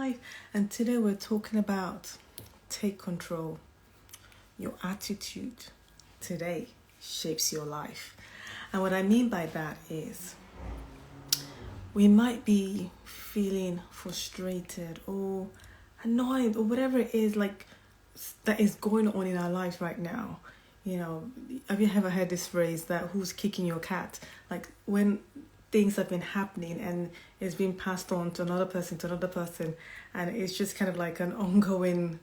life. And today we're talking about take control. Your attitude today shapes your life. And what I mean by that is we might be feeling frustrated or annoyed or whatever it is like that is going on in our lives right now. You know, have you ever heard this phrase that who's kicking your cat? Like when things have been happening and it's been passed on to another person, and it's just kind of like an ongoing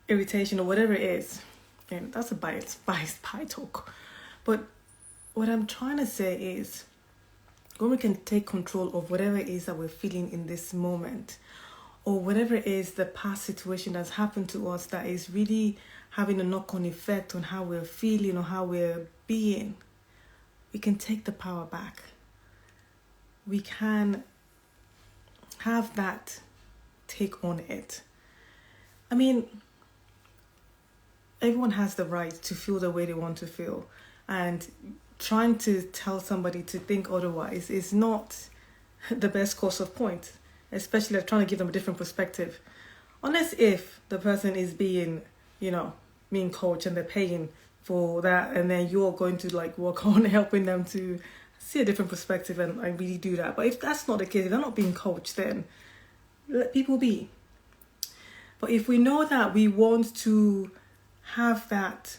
irritation or whatever it is. And that's a biased pie talk. But what I'm trying to say is when we can take control of whatever it is that we're feeling in this moment, or whatever it is the past situation that's happened to us that is really having a knock-on effect on how we're feeling or how we're being, we can take the power back. We can have that take on it. I mean, everyone has the right to feel the way they want to feel, and trying to tell somebody to think otherwise is not the best course of point, especially trying to give them a different perspective. Unless if the person is being coached and they're paying for that, and then you're going to like work on helping them to see a different perspective and really do that. But if that's not the case, if they're not being coached, then let people be. But if we know that we want to have that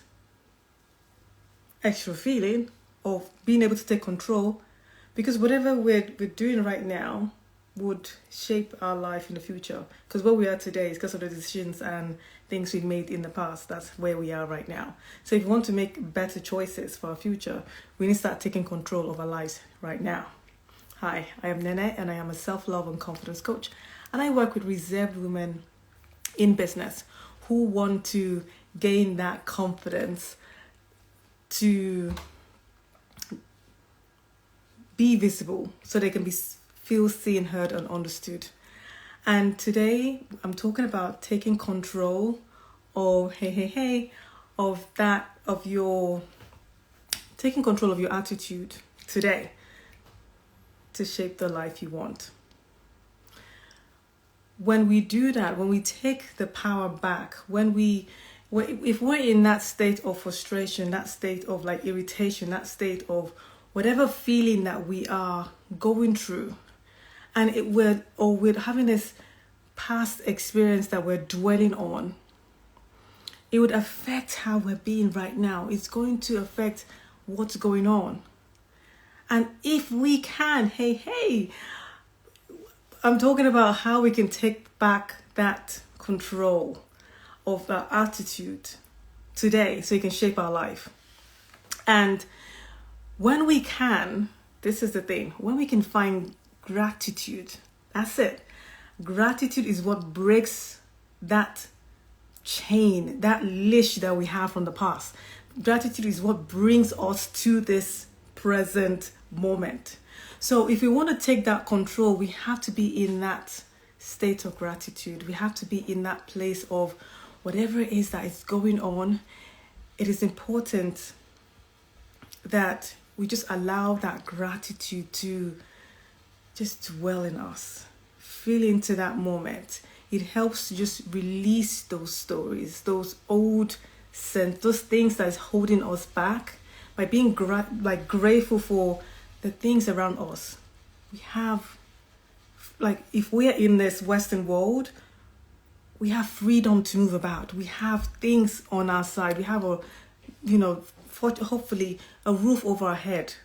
extra feeling of being able to take control, because whatever we're doing right now would shape our life in the future, because where we are today is because of the decisions and things we've made in the past. That's where we are right now. So if we want to make better choices for our future, we need to start taking control of our lives right now. Hi, I am Nene, and I am a self-love and confidence coach, and I work with reserved women in business who want to gain that confidence to be visible so they can feel seen, heard, and understood. And today I'm talking about taking control of taking control of your attitude today to shape the life you want. When we do that, when we take the power back, if we're in that state of frustration, that state of like irritation, that state of whatever feeling that we are going through, and we're having this past experience that we're dwelling on, it would affect how we're being right now. It's going to affect what's going on. And if we can, I'm talking about how we can take back that control of our attitude today so it can shape our life. And when we can, this is the thing, when we can find gratitude, that's it. Gratitude is what breaks that chain, that leash that we have from the past. Gratitude is what brings us to this present moment. So if we want to take that control, we have to be in that state of gratitude. We have to be in that place of whatever it is that is going on. It is important that we just allow that gratitude to just dwell in us, feel into that moment. It helps to just release those stories, those old sense, those things that is holding us back, by being grateful for the things around us. We have, if we're in this Western world, we have freedom to move about. We have things on our side. We have hopefully a roof over our head.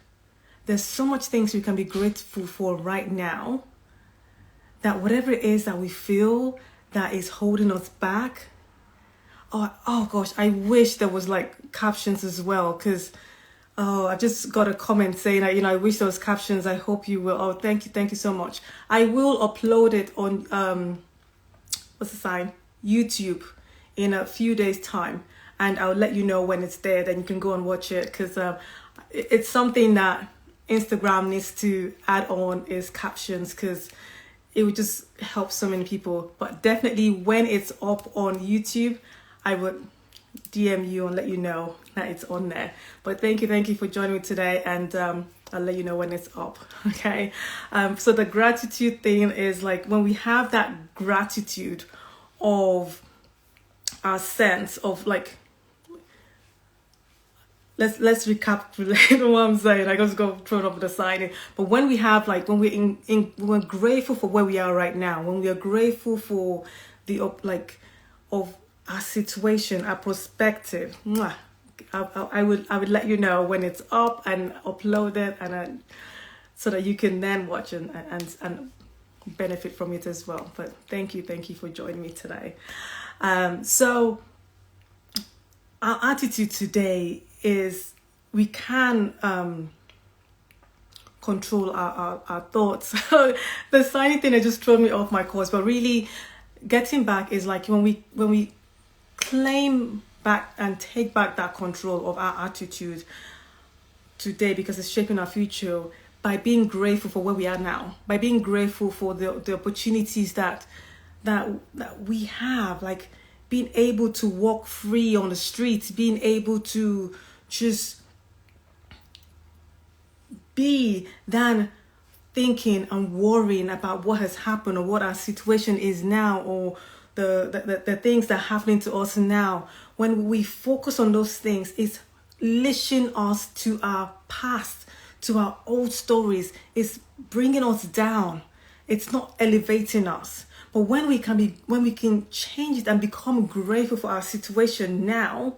There's so much things we can be grateful for right now, that whatever it is that we feel that is holding us back, oh gosh, I wish there was captions as well, because I just got a comment saying that, I wish there was captions. I hope you will. Oh, thank you so much. I will upload it on YouTube in a few days time, and I'll let you know when it's there. Then you can go and watch it, because it's something that Instagram needs to add on, is captions, because it would just help so many people. But definitely when it's up on YouTube, I would DM you and let you know that it's on there. But thank you for joining me today, and I'll let you know when it's up. Okay. So the gratitude thing is like when we have that gratitude of our sense of like, let's recapitulate what I'm saying. I just go throw it up the side. But when we have like, when we're grateful for where we are right now, when we are grateful for the like of our situation, our perspective, I would let you know when it's up and uploaded, and so that you can then watch and benefit from it as well. But thank you for joining me today. So our attitude today is we can control our thoughts. The signing thing that just threw me off my course, but really getting back is like when we claim back and take back that control of our attitude today, because it's shaping our future, by being grateful for where we are now, by being grateful for the opportunities that we have, like being able to walk free on the streets, being able to just be than thinking and worrying about what has happened or what our situation is now, or the things that are happening to us now. When we focus on those things, it's lashing us to our past, to our old stories. It's bringing us down. It's not elevating us. But when we can change it and become grateful for our situation now,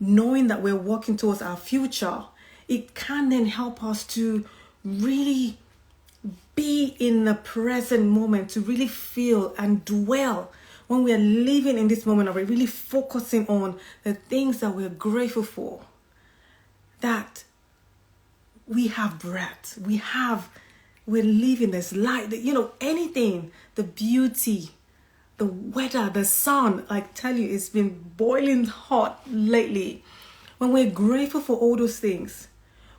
knowing that we're walking towards our future, it can then help us to really be in the present moment, to really feel and dwell when we are living in this moment, or we're really focusing on the things that we're grateful for, that we have breath, we're living this light, anything, the beauty, the weather, the sun. Like, tell you, it's been boiling hot lately. When we're grateful for all those things,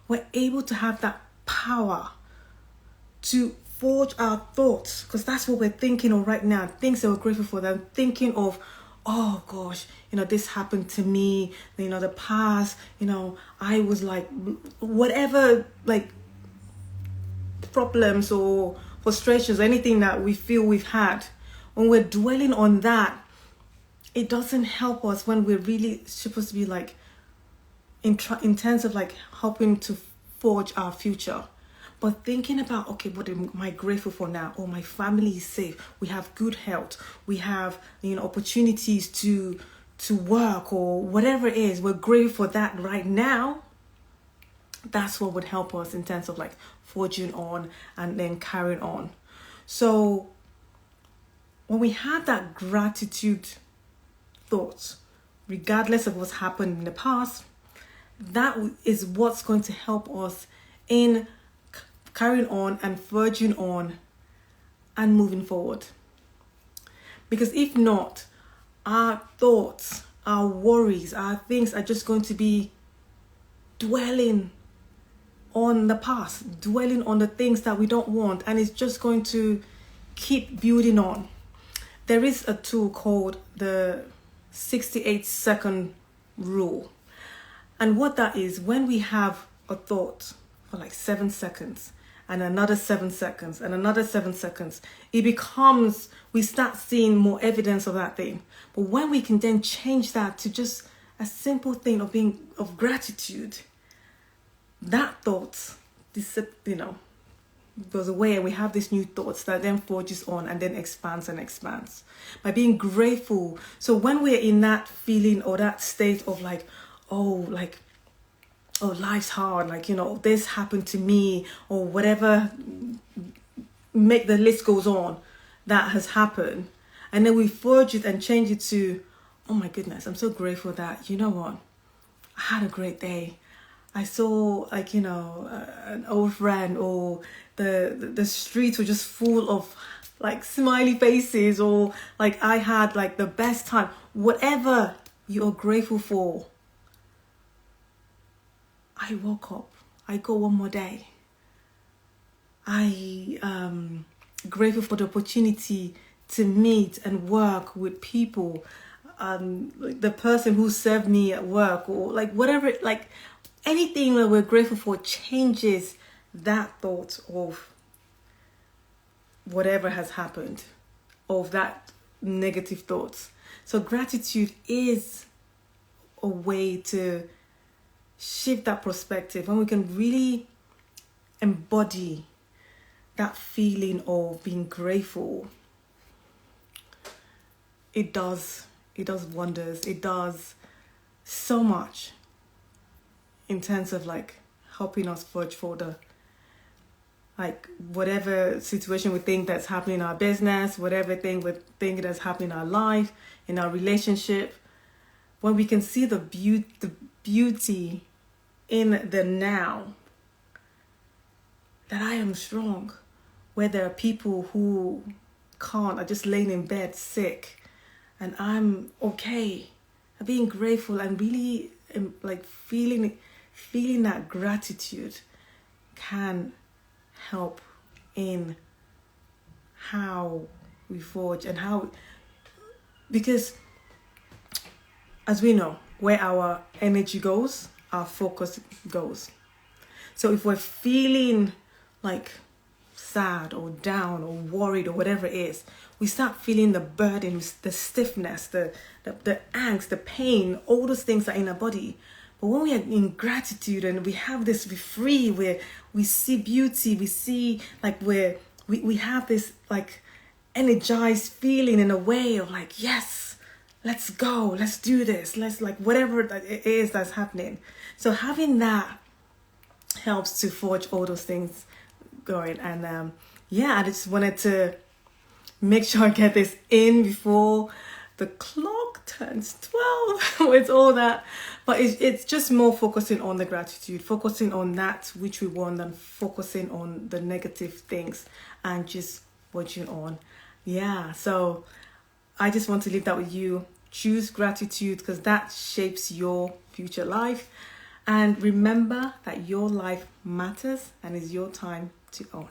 we're able to have that power to forge our thoughts, because that's what we're thinking of right now. Things that we're grateful for. That I'm thinking of, oh gosh, this happened to me. The past. I was like, whatever, like problems or frustrations, anything that we feel we've had. When we're dwelling on that, it doesn't help us when we're really supposed to be like in terms of like helping to forge our future. But thinking about, okay, what am I grateful for now? Oh, my family is safe. We have good health. We have, opportunities to work, or whatever it is. We're grateful for that right now. That's what would help us in terms of like forging on and then carrying on. So when we have that gratitude thoughts, regardless of what's happened in the past, that is what's going to help us in carrying on and verging on and moving forward. Because if not, our thoughts, our worries, our things are just going to be dwelling on the past, dwelling on the things that we don't want, and it's just going to keep building on. There is a tool called the 68-second rule. And what that is, when we have a thought for like 7 seconds, and another 7 seconds, and another 7 seconds, we start seeing more evidence of that thing. But when we can then change that to just a simple thing of gratitude, that thought, goes away, and we have these new thoughts that then forges on and then expands and expands. By being grateful. So when we're in that feeling or that state of like, oh, life's hard, this happened to me, or whatever, make the list goes on that has happened, and then we forge it and change it to, oh my goodness, I'm so grateful that, what, I had a great day. I saw an old friend, or the streets were just full of like smiley faces, or like I had like the best time. Whatever you're grateful for, I woke up, I go one more day. I grateful for the opportunity to meet and work with people, like the person who served me at work, or like whatever, like anything that we're grateful for changes that thought of whatever has happened, of that negative thoughts. So gratitude is a way to shift that perspective when we can really embody that feeling of being grateful. It does wonders. It does so much in terms of like helping us forge further. Like whatever situation we think that's happening in our business, whatever thing we think that's happening in our life, in our relationship, when we can see the beauty in the now, that I am strong. Where there are people who are just laying in bed sick, and I'm okay. I'm being grateful and really like feeling that gratitude can help in how we forge and how, because as we know, where our energy goes, our focus goes. So if we're feeling like sad or down or worried or whatever it is, we start feeling the burden, the stiffness, the angst, the pain, all those things are in our body. But when we are in gratitude and we have this, we're free, where we see beauty, we see like where we have this like energized feeling in a way of like, yes, let's go, let's do this, let's like whatever it is that's happening. So having that helps to forge all those things going. And I just wanted to make sure I get this in before the clock turns 12 with all that. But it's just more focusing on the gratitude, focusing on that which we want, than focusing on the negative things and just watching on. So I just want to leave that with you. Choose gratitude, because that shapes your future life. And remember that your life matters and is your time to own.